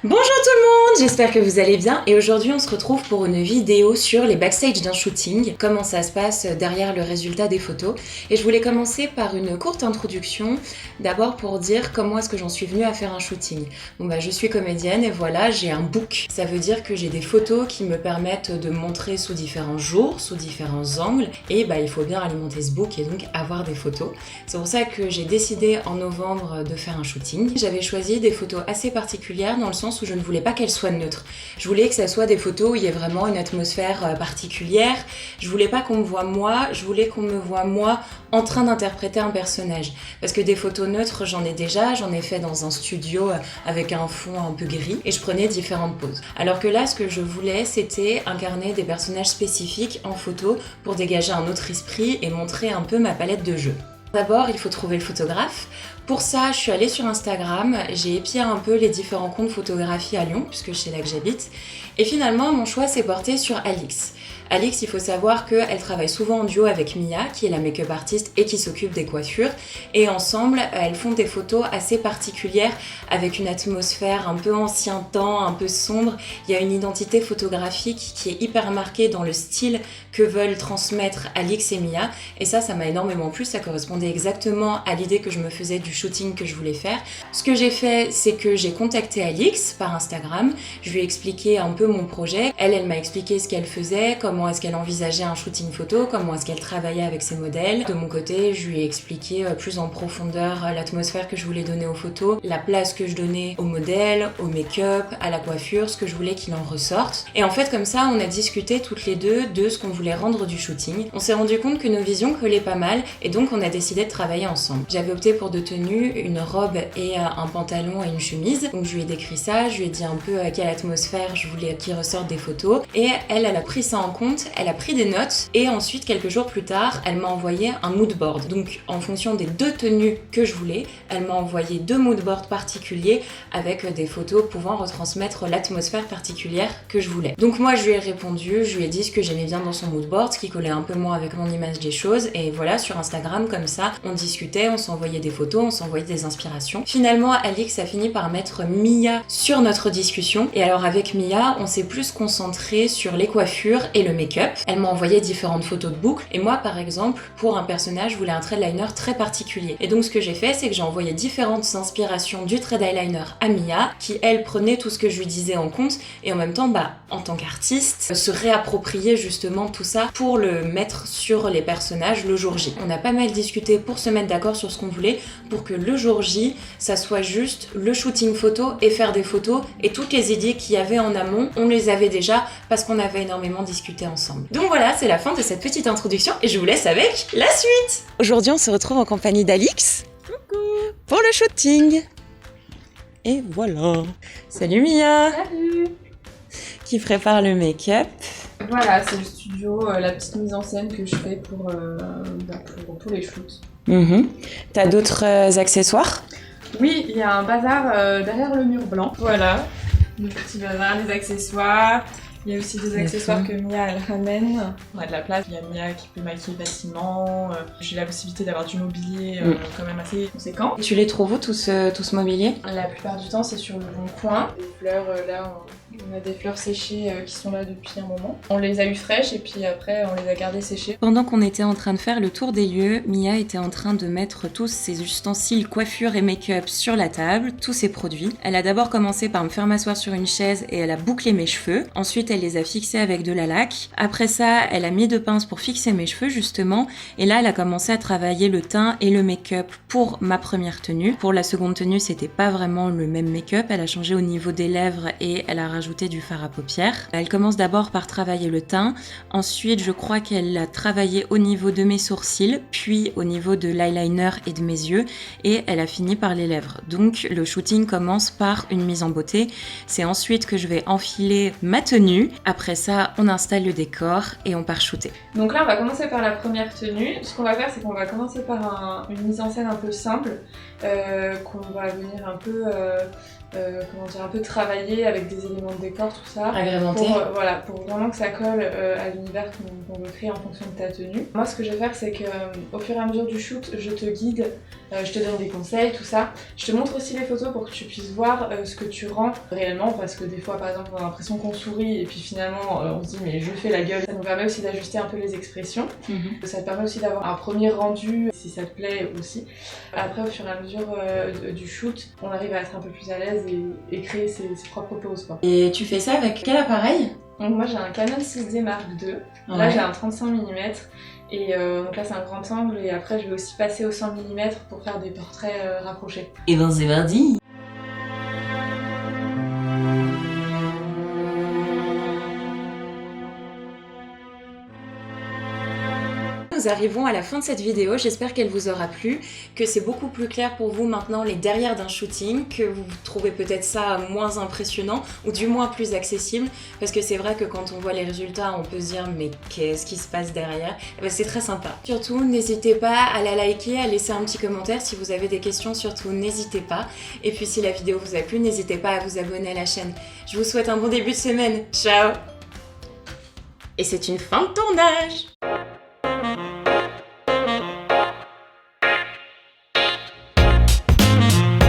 Bonjour tout le monde, j'espère que vous allez bien et aujourd'hui on se retrouve pour une vidéo sur les backstage d'un shooting, comment ça se passe derrière le résultat des photos. Et je voulais commencer par une courte introduction, d'abord pour dire comment est-ce que j'en suis venue à faire un shooting. Je suis comédienne et voilà, j'ai un book. Ça veut dire que j'ai des photos qui me permettent de montrer sous différents jours, sous différents angles et il faut bien alimenter ce book et donc avoir des photos. C'est pour ça que j'ai décidé en novembre de faire un shooting. J'avais choisi des photos assez particulières dans le sens où je ne voulais pas qu'elles soient neutres. Je voulais que ça soit des photos où il y ait vraiment une atmosphère particulière. Je voulais pas qu'on me voie moi, je voulais qu'on me voie moi en train d'interpréter un personnage. Parce que des photos neutres, j'en ai déjà, j'en ai fait dans un studio avec un fond un peu gris et je prenais différentes poses. Alors que là, ce que je voulais, c'était incarner des personnages spécifiques en photo pour dégager un autre esprit et montrer un peu ma palette de jeux. D'abord, il faut trouver le photographe. Pour ça, je suis allée sur Instagram, j'ai épié un peu les différents comptes photographie à Lyon, puisque c'est là que j'habite. Et finalement, mon choix s'est porté sur Alix. Alix, il faut savoir qu'elle travaille souvent en duo avec Mia, qui est la make-up artiste et qui s'occupe des coiffures. Et ensemble, elles font des photos assez particulières avec une atmosphère un peu ancien temps, un peu sombre. Il y a une identité photographique qui est hyper marquée dans le style que veulent transmettre Alix et Mia. Et ça m'a énormément plu, ça correspondait exactement à l'idée que je me faisais du shooting que je voulais faire. Ce que j'ai fait, c'est que j'ai contacté Alix par Instagram. Je lui ai expliqué un peu mon projet. Elle m'a expliqué ce qu'elle faisait, comment est-ce qu'elle envisageait un shooting photo, comment est-ce qu'elle travaillait avec ses modèles. De mon côté, je lui ai expliqué plus en profondeur l'atmosphère que je voulais donner aux photos, la place que je donnais aux modèles, au make-up, à la coiffure, ce que je voulais qu'il en ressorte. Et en fait, comme ça, on a discuté toutes les deux de ce qu'on voulait rendre du shooting. On s'est rendu compte que nos visions collaient pas mal et donc on a décidé de travailler ensemble. J'avais opté pour deux tenues, une robe et un pantalon et une chemise. Donc je lui ai décrit ça, je lui ai dit un peu quelle atmosphère je voulais qu'il ressorte des photos. Et elle a pris ça en compte, elle a pris des notes et ensuite quelques jours plus tard, elle m'a envoyé un mood board. Donc en fonction des deux tenues que je voulais, elle m'a envoyé deux mood boards particuliers avec des photos pouvant retransmettre l'atmosphère particulière que je voulais. Donc moi je lui ai répondu, je lui ai dit ce que j'aimais bien dans son mood board, ce qui collait un peu moins avec mon image des choses et voilà, sur Instagram comme ça, on discutait, on s'envoyait des photos, on s'envoyait des inspirations. Finalement, Alix a fini par mettre Mia sur notre discussion et alors avec Mia, on s'est plus concentré sur les coiffures et le make-up. Elle m'a envoyé différentes photos de boucles et moi par exemple, pour un personnage, je voulais un trait liner très particulier. Et donc ce que j'ai fait, c'est que j'ai envoyé différentes inspirations du trait eyeliner à Mia qui elle prenait tout ce que je lui disais en compte et en même temps, en tant qu'artiste, se réapproprier justement tout ça pour le mettre sur les personnages le jour J. On a pas mal discuté pour se mettre d'accord sur ce qu'on voulait pour que le jour J, ça soit juste le shooting photo et faire des photos et toutes les idées qu'il y avait en amont, on les avait déjà parce qu'on avait énormément discuté ensemble. Donc voilà, c'est la fin de cette petite introduction et je vous laisse avec la suite. Aujourd'hui, on se retrouve en compagnie d'Alix. Coucou. Pour le shooting. Et voilà. Salut Mia. Salut. Qui prépare le make-up. Voilà, c'est le studio, la petite mise en scène que je fais pour tous les shoots. T'as d'autres accessoires? Oui, il y a un bazar derrière le mur blanc. Voilà, le petit bazar, les accessoires. Il y a aussi des accessoires que Mia elle ramène. On a de la place, il y a Mia qui peut maquiller facilement. J'ai la possibilité d'avoir du mobilier quand même assez conséquent. Et tu les trouves où tout ce mobilier? La plupart du temps c'est sur le bon coin. Les fleurs là, on a des fleurs séchées qui sont là depuis un moment. On les a eu fraîches et puis après on les a gardées séchées. Pendant qu'on était en train de faire le tour des lieux, Mia était en train de mettre tous ses ustensiles coiffure et make-up sur la table, tous ses produits. Elle a d'abord commencé par me faire m'asseoir sur une chaise et elle a bouclé mes cheveux. Ensuite, elle les a fixés avec de la laque. Après ça, elle a mis deux pinces pour fixer mes cheveux justement. Et là, elle a commencé à travailler le teint et le make-up pour ma première tenue. Pour la seconde tenue, c'était pas vraiment le même make-up. Elle a changé au niveau des lèvres et elle a rajouté du fard à paupières. Elle commence d'abord par travailler le teint. Ensuite, je crois qu'elle a travaillé au niveau de mes sourcils, puis au niveau de l'eyeliner et de mes yeux. Et elle a fini par les lèvres. Donc, le shooting commence par une mise en beauté. C'est ensuite que je vais enfiler ma tenue. Après ça, on installe le décor et on part shooter. Donc là, on va commencer par la première tenue. Ce qu'on va faire, c'est qu'on va commencer par une mise en scène un peu simple, qu'on va venir un peu un peu travaillé avec des éléments de décor, tout ça. Agrémenté. Pour vraiment que ça colle à l'univers qu'on veut créer en fonction de ta tenue. Moi, ce que je vais faire, c'est que au fur et à mesure du shoot, je te guide, je te donne des conseils, tout ça. Je te montre aussi les photos pour que tu puisses voir ce que tu rends réellement, parce que des fois, par exemple, on a l'impression qu'on sourit et puis finalement, on se dit mais je fais la gueule. Ça nous permet aussi d'ajuster un peu les expressions. Ça te permet aussi d'avoir un premier rendu, si ça te plaît aussi. Après, au fur et à mesure du shoot, on arrive à être un peu plus à l'aise et créer ses propres poses, quoi. Et tu fais ça avec quel appareil? Donc moi j'ai un Canon 6D Mark II, Ouais. là j'ai un 35 mm et donc là c'est un grand angle et après je vais aussi passer au 100 mm pour faire des portraits rapprochés. Et ben c'est mardi. Nous arrivons à la fin de cette vidéo, j'espère qu'elle vous aura plu, que c'est beaucoup plus clair pour vous maintenant les derrière d'un shooting, que vous trouvez peut-être ça moins impressionnant ou du moins plus accessible, parce que c'est vrai que quand on voit les résultats on peut se dire mais qu'est-ce qui se passe derrière? Et ben, c'est très sympa. Surtout n'hésitez pas à la liker, à laisser un petit commentaire si vous avez des questions, surtout n'hésitez pas. Et puis si la vidéo vous a plu, n'hésitez pas à vous abonner à la chaîne. Je vous souhaite un bon début de semaine, ciao! Et c'est une fin de tournage!